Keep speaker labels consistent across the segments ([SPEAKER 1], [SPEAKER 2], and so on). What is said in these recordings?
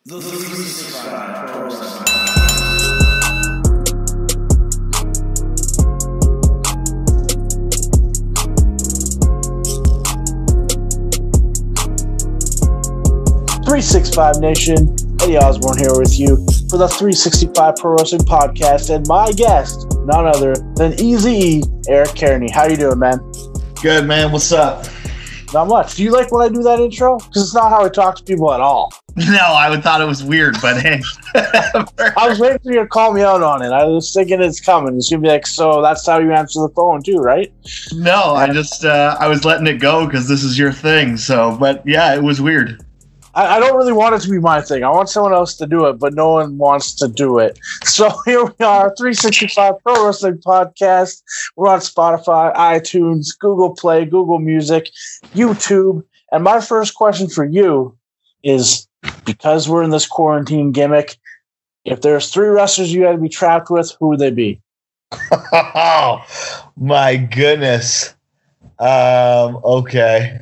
[SPEAKER 1] The 365 Pro Wrestling. 365 Nation, Eddie Osborne here with you for the 365 Pro Wrestling Podcast, and my guest, none other than EZE, Eric Cairnie. How you doing, man?
[SPEAKER 2] Good, man. What's up?
[SPEAKER 1] Not much. Do you like when I do that intro? Because it's not how I talk to people at all.
[SPEAKER 2] No, I would thought it was weird, but hey.
[SPEAKER 1] I was waiting for you to call me out on it. I was thinking it's coming. It's going to be like, so that's how you answer the phone too, right?
[SPEAKER 2] No, I just, I was letting it go because this is your thing. So, but yeah, it was weird.
[SPEAKER 1] I don't really want it to be my thing. I want someone else to do it, but no one wants to do it. So here we are, 365 Pro Wrestling Podcast. We're on Spotify, iTunes, Google Play, Google Music, YouTube. And my first question for you is, because we're in this quarantine gimmick, if there's three wrestlers you had to be trapped with, who would they be?
[SPEAKER 2] Oh, my goodness. Okay.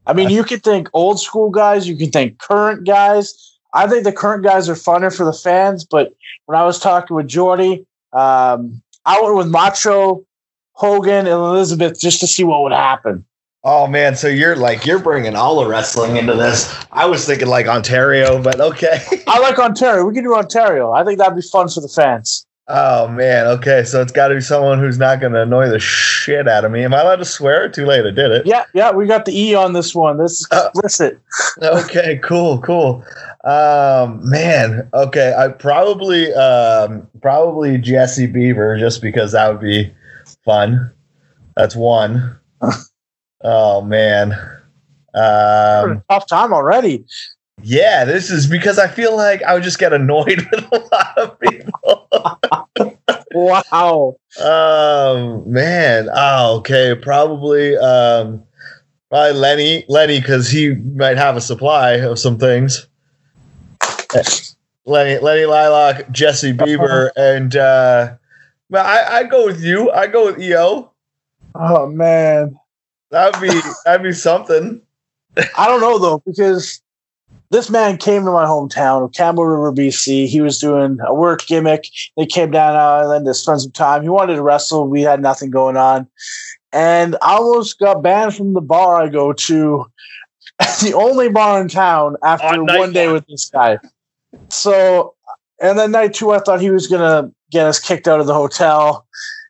[SPEAKER 1] I mean, you could think old school guys, you can think current guys. I think the current guys are funner for the fans, but when I was talking with Jordy, I went with Macho, Hogan, and Elizabeth just to see what would happen.
[SPEAKER 2] Oh, man, so you're bringing all the wrestling into this. I was thinking like Ontario, but okay.
[SPEAKER 1] I like Ontario. We can do Ontario. I think that'd be fun for the fans.
[SPEAKER 2] Oh, man, okay, so it's got to be someone who's not going to annoy the shit out of me. Am I allowed to swear? Too late, I did it.
[SPEAKER 1] Yeah, we got the E on this one. This is explicit.
[SPEAKER 2] Okay, cool. Man, okay, I probably Jesse Beaver, just because that would be fun. That's one. Oh, man.
[SPEAKER 1] Tough time already.
[SPEAKER 2] Yeah, this is because I feel like I would just get annoyed with a lot of people.
[SPEAKER 1] Wow.
[SPEAKER 2] Man. Oh, okay. Probably Lenny, because he might have a supply of some things. Lenny Lilac, Jesse Bieber, and I go with you. I go with EO.
[SPEAKER 1] Oh man,
[SPEAKER 2] that'd be something.
[SPEAKER 1] I don't know though, because this man came to my hometown of Campbell River, BC. He was doing a work gimmick. They came down Island to spend some time. He wanted to wrestle. We had nothing going on. And I almost got banned from the bar I go to, the only bar in town, after one day with this guy. So, and then night two, I thought he was going to get us kicked out of the hotel.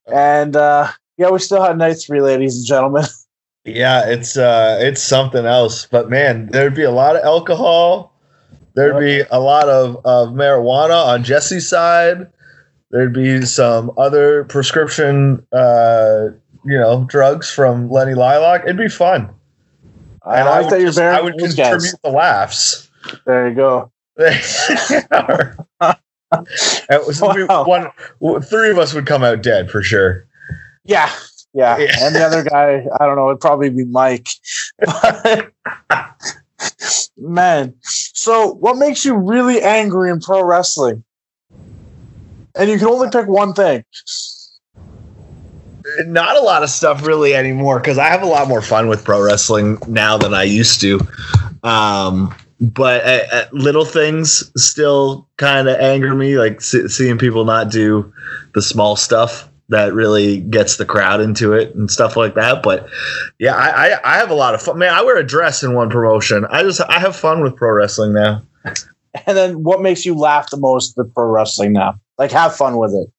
[SPEAKER 1] And yeah, we still had night three, ladies and gentlemen.
[SPEAKER 2] Yeah, it's something else. But man, there'd be a lot of alcohol. There'd be a lot of marijuana on Jesse's side. There'd be some other prescription, drugs from Lenny Lilac. It'd be fun.
[SPEAKER 1] I would
[SPEAKER 2] contribute the laughs.
[SPEAKER 1] There you go.
[SPEAKER 2] Three of us would come out dead for sure.
[SPEAKER 1] Yeah. And the other guy, I don't know, it'd probably be Mike. Man, so what makes you really angry in pro wrestling? And you can only pick one thing.
[SPEAKER 2] Not a lot of stuff really anymore, because I have a lot more fun with pro wrestling now than I used to. But little things still kind of anger me, like seeing people not do the small stuff that really gets the crowd into it and stuff like that. But yeah, I have a lot of fun. Man, I wear a dress in one promotion. I have fun with pro wrestling now.
[SPEAKER 1] And then what makes you laugh the most with pro wrestling now? Like, have fun with it.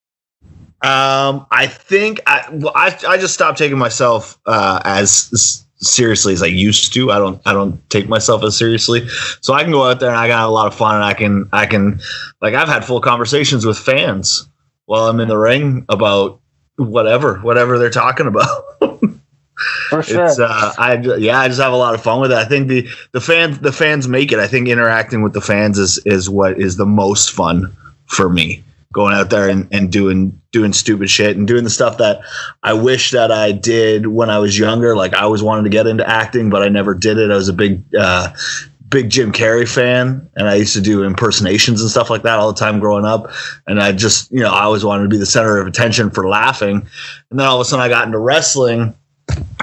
[SPEAKER 2] I think I just stopped taking myself as seriously as I used to. I don't take myself as seriously. So I can go out there and I can have a lot of fun, and I can like, I've had full conversations with fans while I'm in the ring about whatever they're talking about.
[SPEAKER 1] For sure.
[SPEAKER 2] It's I just have a lot of fun with it. I think the fans make it. I think interacting with the fans is what is the most fun for me. Going out there and doing stupid shit and doing the stuff that I wish that I did when I was younger. Like, I always wanted to get into acting, but I never did it. I was a big Jim Carrey fan, and I used to do impersonations and stuff like that all the time growing up. And I just, I always wanted to be the center of attention for laughing. And then all of a sudden I got into wrestling,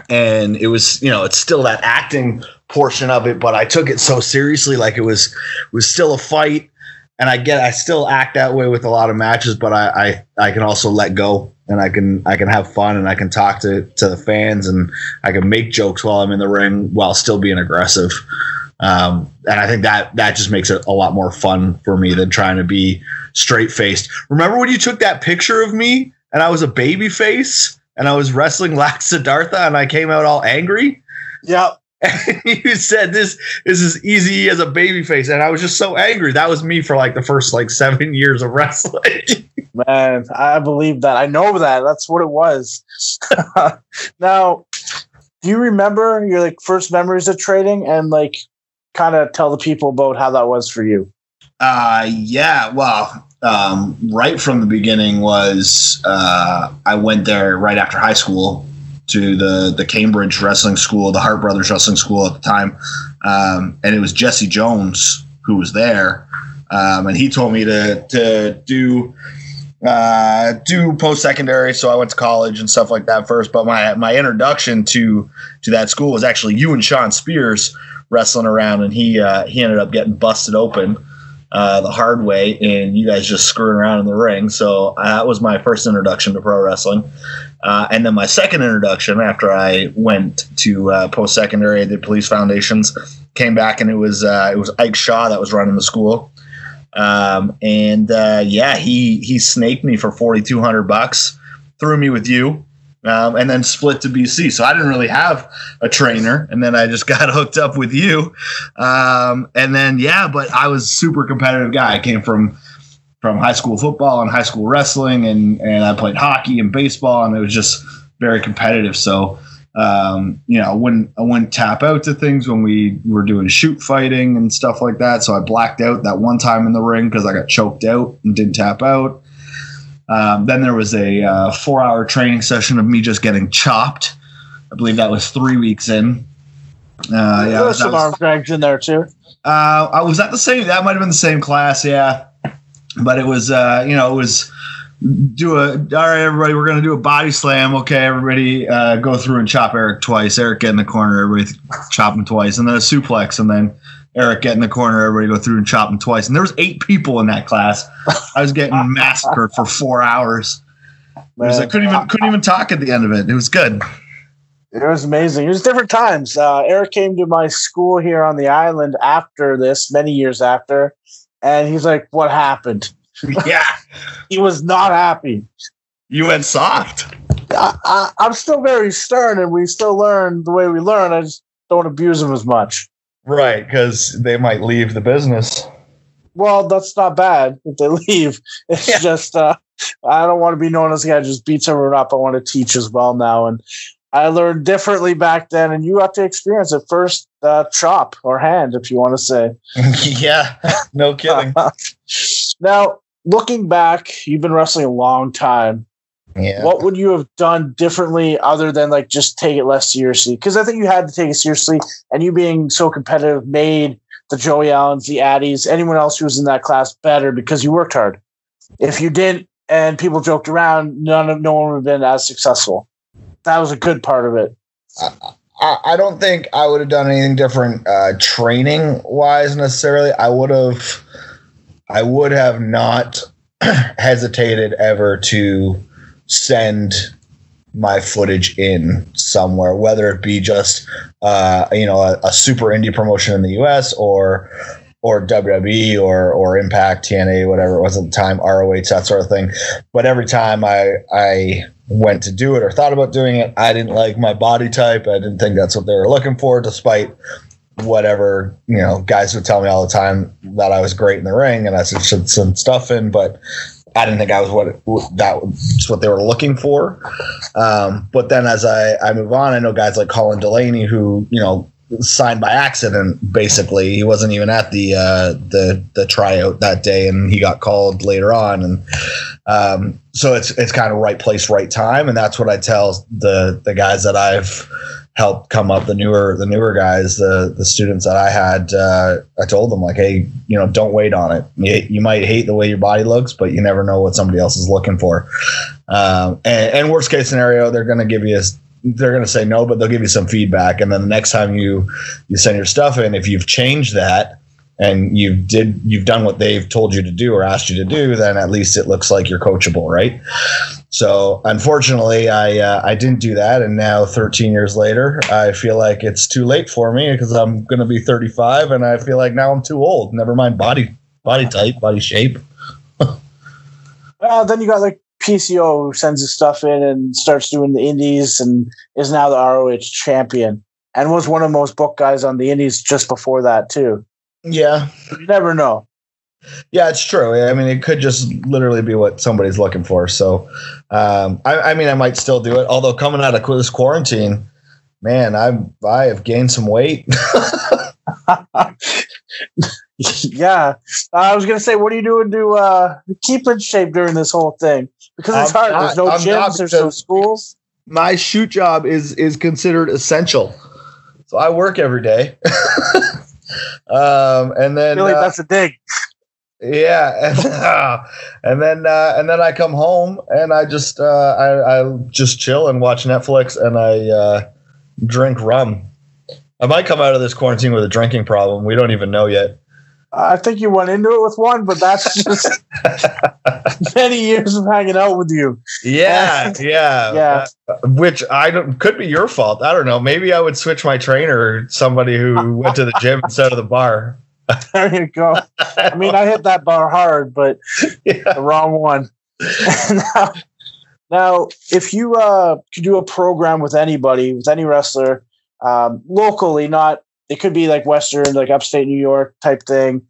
[SPEAKER 2] and it was, it's still that acting portion of it, but I took it so seriously, like it was still a fight. And I still act that way with a lot of matches, but I can also let go, and I can have fun, and I can talk to the fans, and I can make jokes while I'm in the ring while still being aggressive. And I think that just makes it a lot more fun for me than trying to be straight faced. Remember when you took that picture of me and I was a baby face and I was wrestling Lax Siddhartha and I came out all angry?
[SPEAKER 1] Yeah.
[SPEAKER 2] You said this is EZE as a babyface, and I was just so angry. That was me for like the first 7 years of wrestling.
[SPEAKER 1] Man, I believe that. I know that. That's what it was. Now, do you remember your first memories of trading, and kind of tell the people about how that was for you?
[SPEAKER 2] Yeah. Well, right from the beginning was I went there right after high school to the Cambridge Wrestling School, the Hart Brothers Wrestling School at the time. And it was Jesse Jones who was there. And he told me to do post-secondary. So I went to college and stuff like that first. But my introduction to that school was actually you and Sean Spears wrestling around, and he ended up getting busted open the hard way, and you guys just screwing around in the ring. So that was my first introduction to pro wrestling. And then my second introduction after I went to post-secondary, the police foundations, came back, and it was Ike Shaw that was running the school. He snaked me for $4,200, threw me with you, and then split to BC. So I didn't really have a trainer, and then I just got hooked up with you. But I was a super competitive guy. I came from high school football and high school wrestling, and I played hockey and baseball, and it was just very competitive. So, I wouldn't tap out to things when we were doing shoot fighting and stuff like that. So I blacked out that one time in the ring because I got choked out and didn't tap out. Then there was a 4-hour training session of me just getting chopped. I believe that was 3 weeks in.
[SPEAKER 1] There was some arm drags in there too.
[SPEAKER 2] I was at the same. That might have been the same class, yeah. But it was, all right, everybody, we're going to do a body slam. Okay, everybody go through and chop Eric twice. Eric get in the corner, everybody chop him twice. And then a suplex, and then Eric get in the corner, everybody go through and chop him twice. And there was 8 people in that class. I was getting massacred for 4 hours. I couldn't even talk at the end of it. It was good.
[SPEAKER 1] It was amazing. It was different times. Eric came to my school here on the island after this, many years after. And he's like, what happened?
[SPEAKER 2] Yeah.
[SPEAKER 1] He was not happy.
[SPEAKER 2] You went soft.
[SPEAKER 1] I'm still very stern, and we still learn the way we learn. I just don't abuse them as much.
[SPEAKER 2] Right, because they might leave the business.
[SPEAKER 1] Well, that's not bad if they leave. It's just I don't want to be known as the guy who just beats everyone up. I want to teach as well now. And I learned differently back then, and you got to experience it first. Chop or hand, if you want to say.
[SPEAKER 2] Yeah, no kidding.
[SPEAKER 1] Now, looking back, you've been wrestling a long time.
[SPEAKER 2] Yeah.
[SPEAKER 1] What would you have done differently other than just take it less seriously? Because I think you had to take it seriously, and you being so competitive made the Joey Allens, the Addies, anyone else who was in that class better because you worked hard. If you didn't and people joked around, no one would have been as successful. That was a good part of it.
[SPEAKER 2] I don't think I would have done anything different training wise necessarily. I would have not hesitated ever to send my footage in somewhere, whether it be just a super indie promotion in the US or WWE or Impact, TNA, whatever it was at the time, ROH, that sort of thing. But every time I went to do it or thought about doing it, I didn't like my body type. I didn't think that's what they were looking for, despite whatever, guys would tell me all the time that I was great in the ring and I should send stuff in, but I didn't think I was what they were looking for. But then as I move on, I know guys like Colin Delaney who, signed by accident. Basically, he wasn't even at the tryout that day, and he got called later on. And so it's kind of right place, right time, and that's what I tell the guys that I've helped come up, the newer guys, the students that I had. I told them hey, don't wait on it. You might hate the way your body looks, but you never know what somebody else is looking for. And worst case scenario, they're going to give you they're going to say no, but they'll give you some feedback. And then the next time you send your stuff in, if you've changed that and you've done what they've told you to do or asked you to do, then at least it looks like you're coachable, right? So unfortunately, I didn't do that, and now 13 years later, I feel like it's too late for me because I'm going to be 35, and I feel like now I'm too old. Never mind body type, body shape.
[SPEAKER 1] Then you got like PCO who sends his stuff in and starts doing the indies and is now the ROH champion and was one of the most booked guys on the indies just before that too.
[SPEAKER 2] Yeah,
[SPEAKER 1] you never know.
[SPEAKER 2] Yeah, it's true. I mean, it could just literally be what somebody's looking for. So, I mean, I might still do it. Although coming out of this quarantine, man, I have gained some weight.
[SPEAKER 1] Yeah, I was gonna say, what are you doing to keep in shape during this whole thing? Because it's hard. There's no gyms. There's no schools.
[SPEAKER 2] My shoot job is considered essential, so I work every day. And then
[SPEAKER 1] really, that's a dig.
[SPEAKER 2] Yeah, and then I come home and I just chill and watch Netflix and I drink rum. I might come out of this quarantine with a drinking problem. We don't even know yet.
[SPEAKER 1] I think you went into it with one, but that's just many years of hanging out with you.
[SPEAKER 2] Yeah. Which could be your fault. I don't know. Maybe I would switch my trainer or somebody who went to the gym insteed of the bar.
[SPEAKER 1] There you go. I mean, I hit that bar hard, but the wrong one. Now, if you could do a program with anybody, with any wrestler, locally, not, it could be like Western, like upstate New York type thing,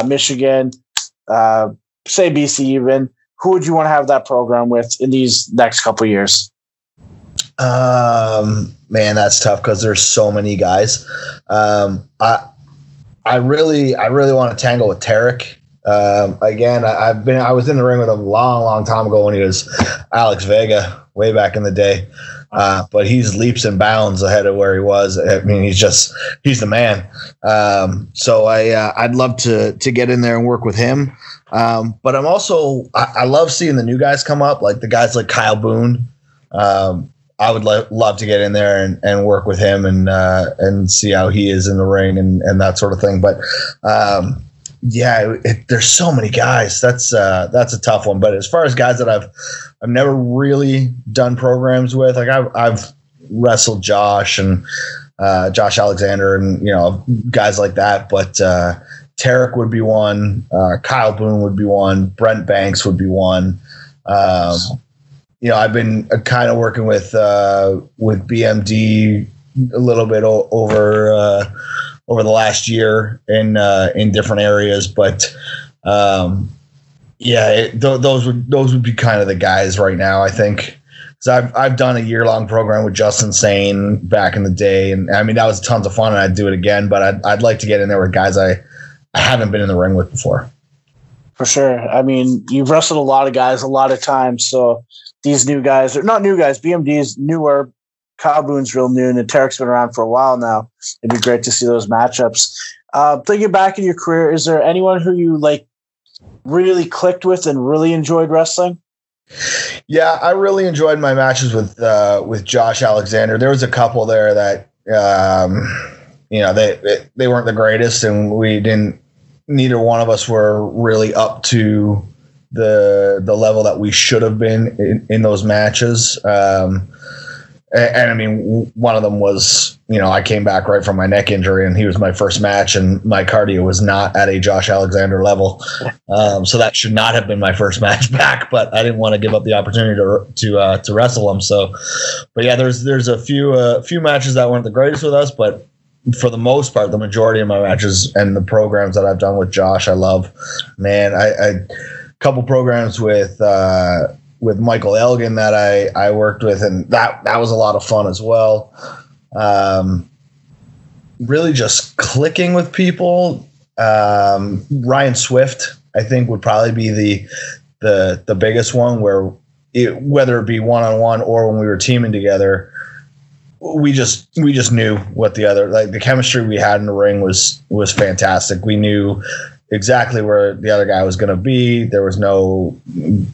[SPEAKER 1] Michigan, say BC even, who would you want to have that program with in these next couple of years?
[SPEAKER 2] Man, that's tough because there's so many guys. I really want to tangle with Tarek. Again, I was in the ring with him a long time ago when he was Alex Vega way back in the day. But he's leaps and bounds ahead of where he was. I mean, he's the man. So I'd love to get in there and work with him. But I'm also, I love seeing the new guys come up, like the guys like Kyle Boone. I would love to get in there and work with him and see how he is in the ring and that sort of thing. But there's so many guys. That's a tough one. But as far as guys that I've never really done programs with, like I've wrestled Josh and Josh Alexander and guys like that. But Tarek would be one. Kyle Boone would be one. Brent Banks would be one. I've been kind of working with BMD a little bit over the last year in different areas, but those would be kind of the guys right now, I think. Because I've done a year-long program with Justin Sane back in the day, and I mean that was tons of fun, and I'd do it again. But I'd like to get in there with guys I haven't been in the ring with before. For
[SPEAKER 1] sure. I mean, you've wrestled a lot of guys a lot of times, so these new guys are not new guys. BMD is newer. Kyle Boone's real new, and Tarek's been around for a while now. It'd be great to see those matchups. Thinking back in your career, is there anyone who you really clicked with and really enjoyed wrestling?
[SPEAKER 2] Yeah, I really enjoyed my matches with Josh Alexander. There was a couple there that they weren't the greatest, and neither one of us were really up to the level that we should have been in those matches. And I mean, one of them was, I came back right from my neck injury and he was my first match and my cardio was not at a Josh Alexander level. So that should not have been my first match back, but I didn't want to give up the opportunity to wrestle him. So, but yeah, there's a few matches that weren't the greatest with us, but for the most part, the majority of my matches and the programs that I've done with Josh, I love. Man, I couple programs with Michael Elgin that I worked with, and that was a lot of fun as well. Really just clicking with people. Ryan Swift, I think, would probably be the biggest one, where whether it be one-on-one or when we were teaming together, we just knew what the chemistry we had in the ring was fantastic. We knew exactly where the other guy was going to be. There was no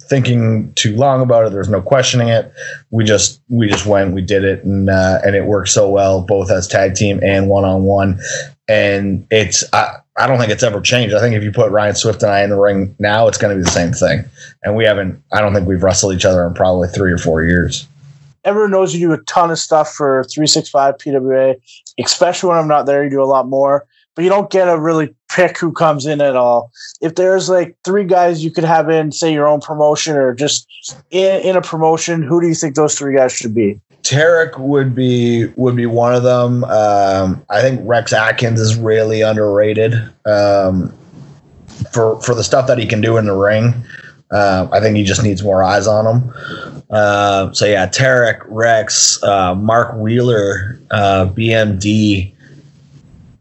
[SPEAKER 2] thinking too long about it. There was no questioning it. We just went, we did it, and it worked so well, both as tag team and one-on-one. And I don't think it's ever changed. I think if you put Ryan Swift and I in the ring now, it's going to be the same thing. And I don't think we've wrestled each other in probably 3 or 4 years.
[SPEAKER 1] Everyone knows you do a ton of stuff for 365 PWA, especially when I'm not there. You do a lot more, but you don't get to really pick who comes in at all. If there's like 3 guys you could have in, say, your own promotion or just in a promotion, who do you think those 3 guys should be?
[SPEAKER 2] Tarek would be one of them. I think Rex Atkins is really underrated for the stuff that he can do in the ring. I think he just needs more eyes on him. So yeah, Tarek, Rex, Mark Wheeler, BMD.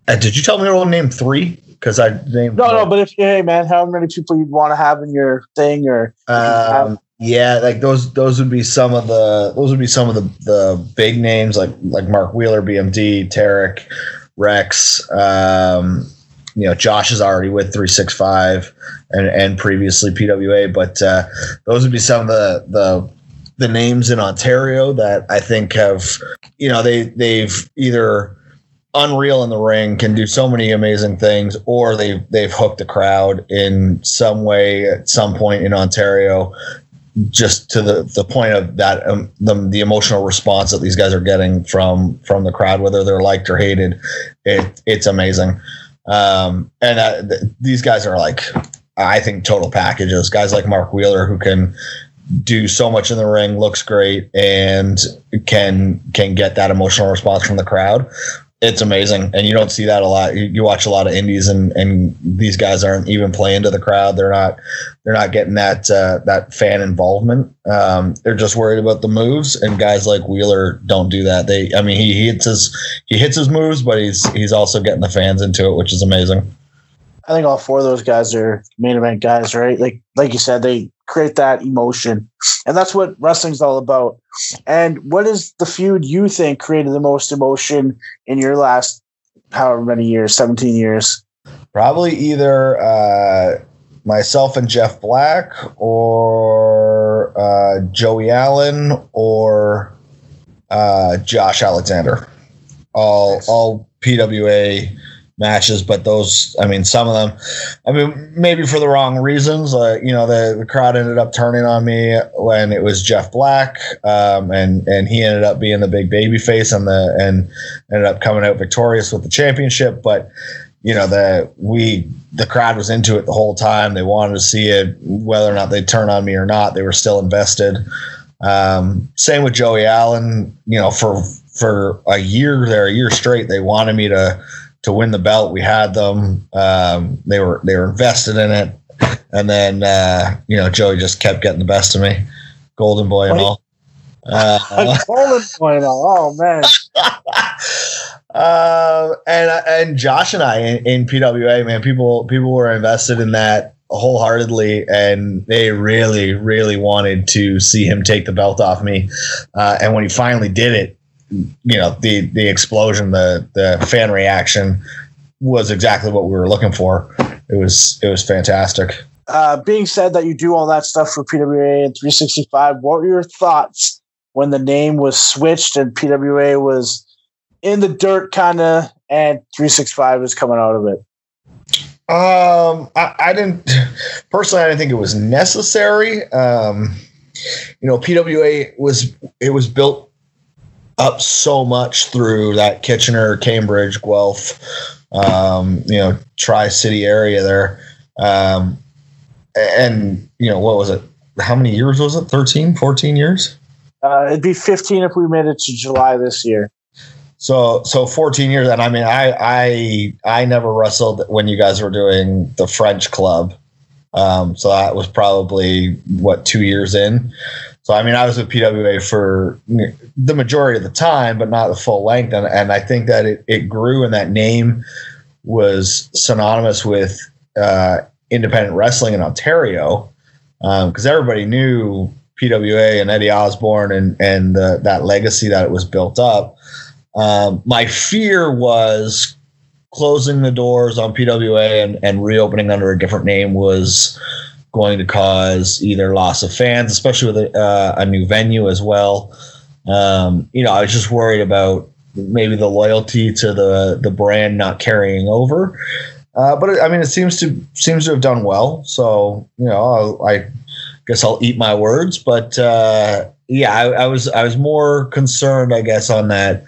[SPEAKER 2] Did you tell me to name 3? Because I named
[SPEAKER 1] no. But hey man, how many people you'd want to have in your thing, or
[SPEAKER 2] yeah, like those would be some of the big names like Mark Wheeler, BMD, Tarek, Rex. Josh is already with 365 and previously PWA, but those would be some of the names in Ontario that I think have, they've either unreal in the ring, can do so many amazing things, or they've hooked the crowd in some way at some point in Ontario, just to the point of that the emotional response that these guys are getting from the crowd, whether they're liked or hated. It's amazing. These guys are like, I think, total packages. Guys like Mark Wheeler, who can do so much in the ring, looks great, and can get that emotional response from the crowd. It's amazing, and you don't see that a lot. You watch a lot of indies, and these guys aren't even playing to the crowd. They're not getting that fan involvement. They're just worried about the moves, and guys like Wheeler don't do that. He hits his moves, but he's also getting the fans into it, which is amazing.
[SPEAKER 1] I think all 4 of those guys are main event guys, right? Like you said, they create that emotion, and that's what wrestling's all about. And what is the feud you think created the most emotion in your last however many years, 17 years?
[SPEAKER 2] Probably either myself and Jeff Black, or Joey Allen, or Josh Alexander. All PWA matches, but those, some of them, maybe for the wrong reasons. The crowd ended up turning on me when it was Jeff Black, and he ended up being the big baby face and ended up coming out victorious with the championship. But the crowd was into it the whole time. They wanted to see it, whether or not they turn on me or not. They were still invested. Same with Joey Allen. For a year straight, they wanted me to win the belt. We had them. They were invested in it, and then Joey just kept getting the best of me, Golden Boy and all.
[SPEAKER 1] Golden Boy and all. Oh man.
[SPEAKER 2] And Josh and I in PWA, man, people were invested in that wholeheartedly, and they really, really wanted to see him take the belt off me. And when he finally did it, the explosion, the fan reaction was exactly what we were looking for. It was fantastic.
[SPEAKER 1] Being said that you do all that stuff for PWA and 365, what were your thoughts when the name was switched and PWA was in the dirt kind of, and 365 was coming out of it?
[SPEAKER 2] I didn't think it was necessary. PWA was built up so much through that Kitchener, Cambridge, Guelph, Tri-City area there. And what was it? How many years was it? 13, 14 years?
[SPEAKER 1] It'd be 15 if we made it to July this year.
[SPEAKER 2] So 14 years. And I never wrestled when you guys were doing the French club. So that was probably 2 years in. So, I was with PWA for the majority of the time, but not the full length. And I think that it grew, and that name was synonymous with independent wrestling in Ontario, because everybody knew PWA and Eddie Osborne and that legacy that it was built up. My fear was closing the doors on PWA and reopening under a different name was going to cause either loss of fans, especially with a new venue as well. I was just worried about maybe the loyalty to the brand not carrying over. But it seems to have done well. So, I guess I'll eat my words, but I was more concerned, I guess, on that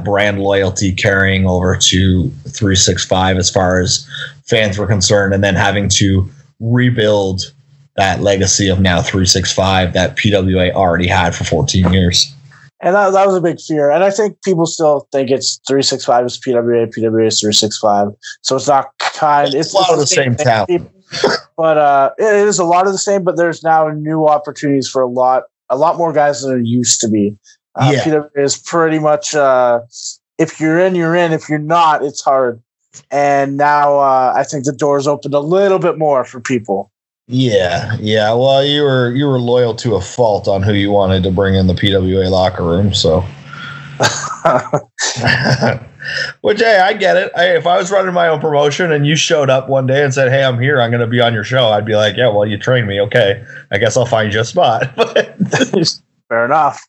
[SPEAKER 2] brand loyalty carrying over to 365 as far as fans were concerned, and then having to rebuild that legacy of now 365 that PWA already had for 14 years.
[SPEAKER 1] And that was a big fear. And I think people still think it's 365 is PWA, PWA is 365. So it's not it's
[SPEAKER 2] a lot of the same town.
[SPEAKER 1] But it is a lot of the same, but there's now new opportunities for a lot more guys than there used to be. PWA is pretty much if you're in, you're in. If you're not, it's hard. And now I think the door's opened a little bit more for people.
[SPEAKER 2] Yeah. Well, you were loyal to a fault on who you wanted to bring in the PWA locker room, so. Which, hey, I get it. If I was running my own promotion and you showed up one day and said, "Hey, I'm here, I'm going to be on your show," I'd be like, "Yeah, well, you trained me. Okay, I guess I'll find you a spot."
[SPEAKER 1] Fair enough.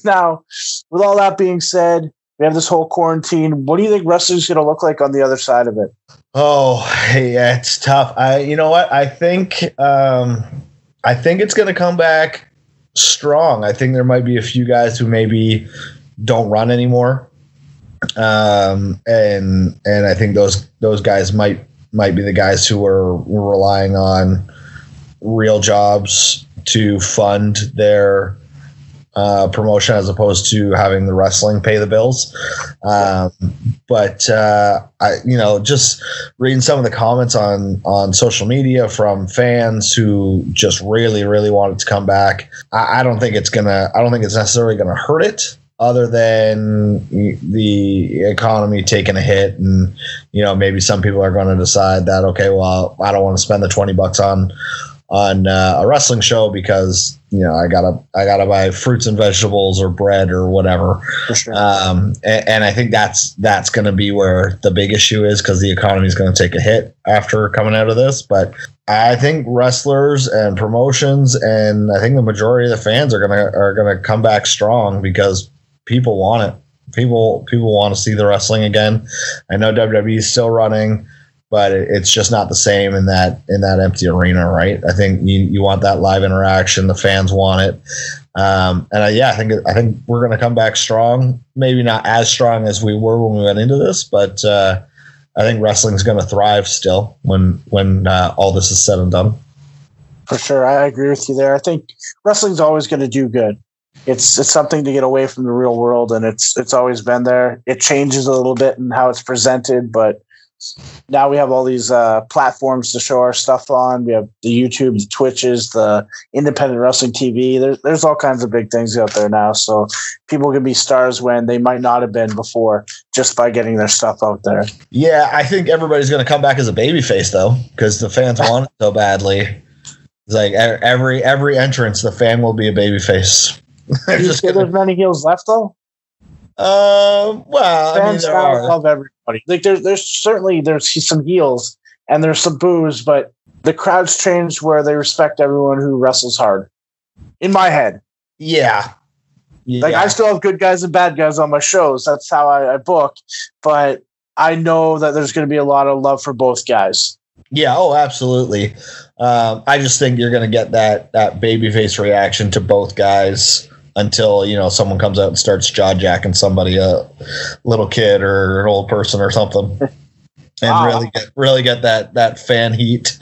[SPEAKER 1] Now, with all that being said, we have this whole quarantine. What do you think wrestling's going to look like on the other side of it?
[SPEAKER 2] Oh, yeah, it's tough. You know what? I think it's going to come back strong. I think there might be a few guys who maybe don't run anymore, and I think those guys might be the guys who are relying on real jobs to fund their promotion as opposed to having the wrestling pay the bills. But just reading some of the comments on social media from fans who just really, really wanted to come back. I don't think it's necessarily gonna hurt it, other than the economy taking a hit, and maybe some people are going to decide that, okay, well, I don't want to spend the $20 on a wrestling show because I gotta buy fruits and vegetables or bread or whatever.
[SPEAKER 1] For sure.
[SPEAKER 2] And I think that's going to be where the big issue is, because the economy is going to take a hit after coming out of this. But I think wrestlers and promotions, and I think the majority of the fans are gonna come back strong because people want it. People want to see the wrestling again. I know WWE is still running, but it's just not the same in that empty arena, right? I think you want that live interaction. The fans want it, I think we're going to come back strong. Maybe not as strong as we were when we went into this, but I think wrestling's going to thrive still when all this is said and done.
[SPEAKER 1] For sure, I agree with you there. I think wrestling's always going to do good. It's something to get away from the real world, and it's always been there. It changes a little bit in how it's presented, but now we have all these platforms to show our stuff on. We have the YouTube, the Twitches, the independent wrestling TV. There's all kinds of big things out there now. So people can be stars when they might not have been before, just by getting their stuff out there.
[SPEAKER 2] Yeah, I think everybody's going to come back as a babyface, though, because the fans want it so badly. It's like every entrance, the fan will be a babyface.
[SPEAKER 1] Do you think there's many heels left, though?
[SPEAKER 2] Well,
[SPEAKER 1] fans
[SPEAKER 2] there are.
[SPEAKER 1] Love everybody. Like there's some heels and there's some boos, but the crowd's changed where they respect everyone who wrestles hard. In my head,
[SPEAKER 2] yeah.
[SPEAKER 1] Like I still have good guys and bad guys on my shows. That's how I book, but I know that there's going to be a lot of love for both guys.
[SPEAKER 2] Yeah. Oh, absolutely. I just think you're going to get that babyface reaction to both guys until someone comes out and starts jaw jacking somebody, a little kid or an old person or something, and really get that fan heat.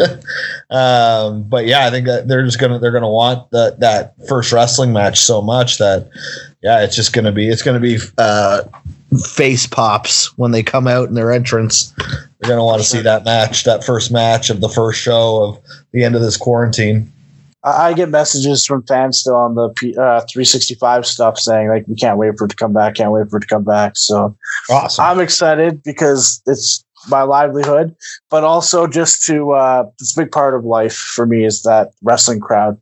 [SPEAKER 2] But yeah, I think that they're gonna want that first wrestling match so much that it's gonna be face pops when they come out in their entrance. They're gonna want to see that first match of the first show of the end of this quarantine.
[SPEAKER 1] I get messages from fans still on the 365 stuff saying, like, we can't wait for it to come back. So
[SPEAKER 2] awesome.
[SPEAKER 1] I'm excited because it's my livelihood, but also just to it's a big part of life for me is that wrestling crowd.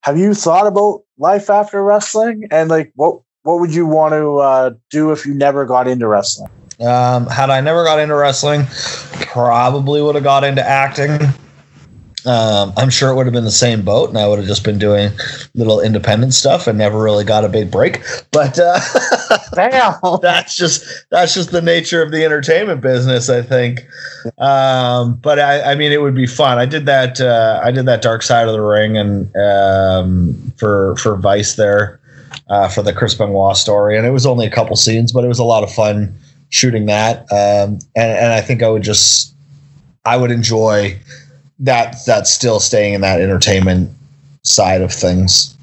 [SPEAKER 1] Have you thought about life after wrestling? And like, what would you want to do if you never got into wrestling?
[SPEAKER 2] Had I never got into wrestling, probably would have got into acting. I'm sure it would have been the same boat, and I would have just been doing little independent stuff and never really got a big break. But
[SPEAKER 1] Damn.
[SPEAKER 2] that's just the nature of the entertainment business, I think. But I mean, it would be fun. I did that Dark Side of the Ring and for Vice there for the Chris Benoit story, and it was only a couple scenes, but it was a lot of fun shooting that. And I think I would enjoy that's still staying in that entertainment side of things.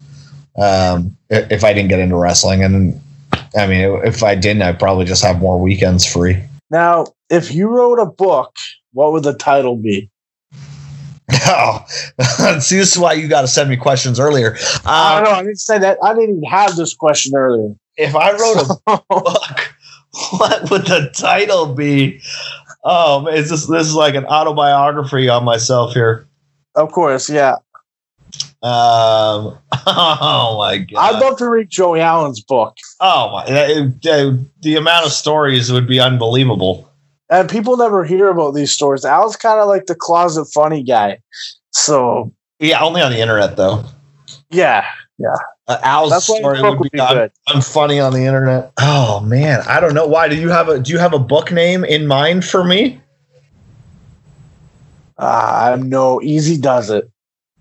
[SPEAKER 2] If I didn't get into wrestling, and I mean, if I didn't, I'd probably just have more weekends free.
[SPEAKER 1] Now, if you wrote a book, what would the title be?
[SPEAKER 2] Oh, see, this is why you got to send me questions earlier.
[SPEAKER 1] I don't know. I didn't say that. I didn't even have this question earlier.
[SPEAKER 2] If I wrote a book, what would the title be? Oh, man, this is like an autobiography on myself here.
[SPEAKER 1] Of course, yeah.
[SPEAKER 2] Oh my god!
[SPEAKER 1] I'd love to read Joey Allen's book.
[SPEAKER 2] Oh my! The amount of stories would be unbelievable.
[SPEAKER 1] And people never hear about these stories. Al's kind of like the closet funny guy. So
[SPEAKER 2] yeah, only on the internet though.
[SPEAKER 1] Yeah.
[SPEAKER 2] Al's story would be good. I'm funny on the internet. Oh man, I don't know why. Do you have a book name in mind for me?
[SPEAKER 1] No, EZE does it,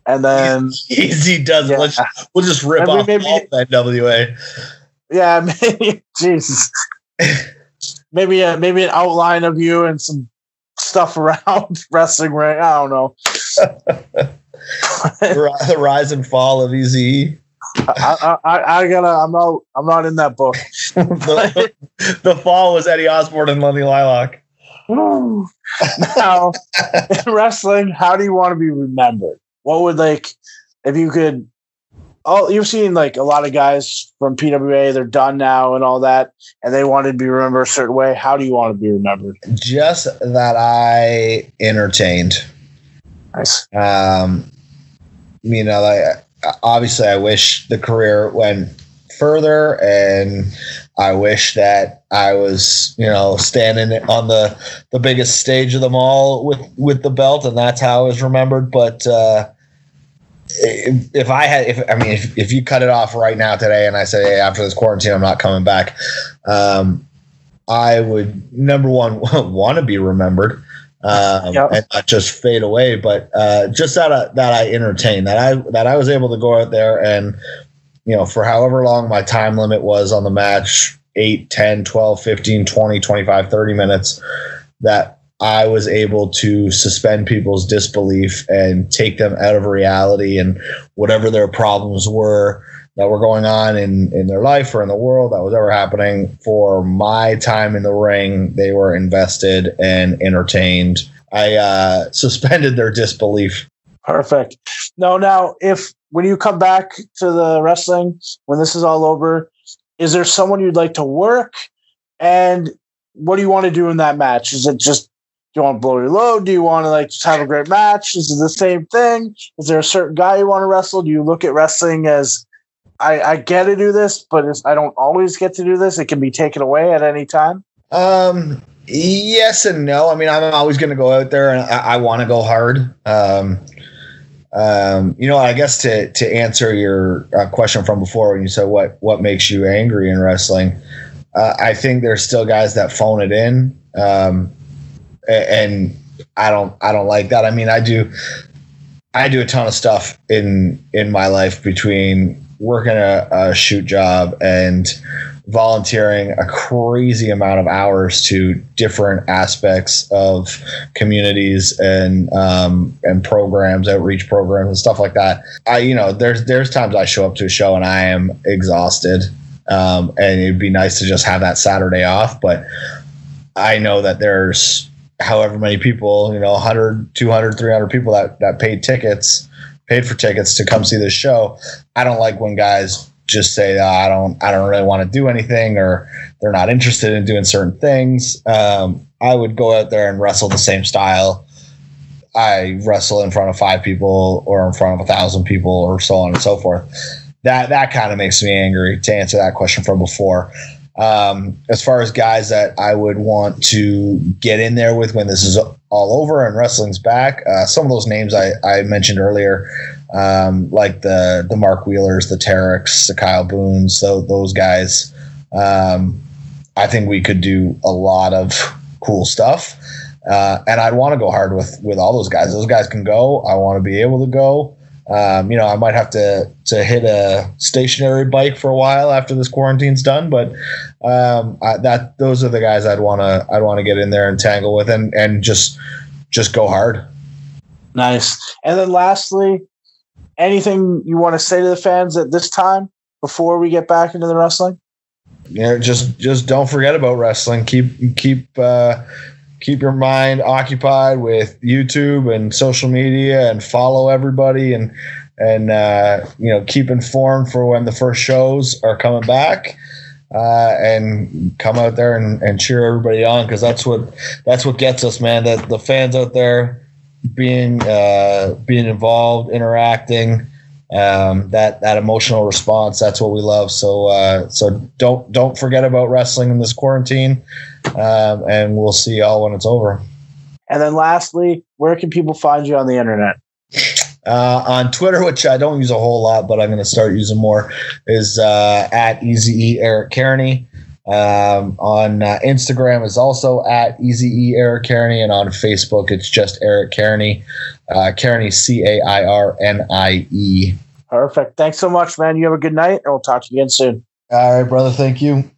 [SPEAKER 1] and then
[SPEAKER 2] EZE does it.
[SPEAKER 1] Yeah.
[SPEAKER 2] We'll just rip off all that NWA.
[SPEAKER 1] Yeah, maybe, Jesus. maybe an outline of you and some stuff around wrestling ring. I don't know.
[SPEAKER 2] The rise and fall of EZE.
[SPEAKER 1] I'm not in that book.
[SPEAKER 2] the fall was Eddie Osborne and Lenny Lilac.
[SPEAKER 1] Now, in wrestling, how do you want to be remembered? What would, like, if you could? Oh, you've seen like a lot of guys from PWA. They're done now and all that, and they want to be remembered a certain way. How do you want to be remembered?
[SPEAKER 2] Just that I entertained.
[SPEAKER 1] Nice.
[SPEAKER 2] Obviously, I wish the career went further, and I wish that I was, standing on the biggest stage of them all with the belt, and that's how I was remembered. But if you cut it off right now today, and I say, hey, after this quarantine, I'm not coming back, I would, number one, want to be remembered. And not just fade away, but just that I entertained, that I was able to go out there and, for however long my time limit was on the match, 8, 10, 12, 15, 20, 25, 30 minutes, that I was able to suspend people's disbelief and take them out of reality and whatever their problems were that were going on in their life or in the world that was ever happening. For my time in the ring, they were invested and entertained. I suspended their disbelief.
[SPEAKER 1] Perfect. Now, when you come back to the wrestling, when this is all over, is there someone you'd like to work? And what do you want to do in that match? Is it just, do you want to blow your load? Do you want to just have a great match? Is it the same thing? Is there a certain guy you want to wrestle? Do you look at wrestling as, I get to do this, but I don't always get to do this. It can be taken away at any time.
[SPEAKER 2] Yes and no. I mean, I'm always going to go out there, and I want to go hard. I guess to answer your question from before, when you said what makes you angry in wrestling, I think there's still guys that phone it in, and I don't like that. I mean, I do a ton of stuff in my life between working a shoot job and volunteering a crazy amount of hours to different aspects of communities and programs, outreach programs and stuff like that. There's times I show up to a show and I am exhausted. And it'd be nice to just have that Saturday off. But I know that there's however many people, 100, 200, 300 people that paid for tickets to come see this show. I don't like when guys just say, I don't really want to do anything, or they're not interested in doing certain things. I would go out there and wrestle the same style I wrestle in front of 5 people or in front of 1,000 people or so on and so forth. That kind of makes me angry, to answer that question from before. As far as guys that I would want to get in there with when this is all over and wrestling's back, some of those names I mentioned earlier, like the Mark Wheelers, the Tarek's, the Kyle Boones, those guys. I think we could do a lot of cool stuff. And I'd want to go hard with all those guys. Those guys can go. I want to be able to go. I might have to hit a stationary bike for a while after this quarantine's done, but those are the guys I'd want to get in there and tangle with and just go hard. Nice.
[SPEAKER 1] And then lastly, anything you want to say to the fans at this time before we get back into the wrestling?
[SPEAKER 2] Yeah, just don't forget about wrestling. Keep your mind occupied with YouTube and social media, and follow everybody, and keep informed for when the first shows are coming back, and come out there and cheer everybody on, because that's what gets us, man. That the fans out there being involved, interacting. That emotional response, that's what we love. So don't forget about wrestling in this quarantine, and we'll see y'all when it's over.
[SPEAKER 1] And then lastly, where can people find you on the internet?
[SPEAKER 2] On Twitter, which I don't use a whole lot, but I'm going to start using more, is at EZE Eric Cairnie. On Instagram is also at EZE Eric Cairnie, and on Facebook it's just Eric Cairnie. Cairnie, Cairnie.
[SPEAKER 1] Perfect. Thanks so much, man. You have a good night, and we'll talk to you again soon.
[SPEAKER 2] All right, brother. Thank you.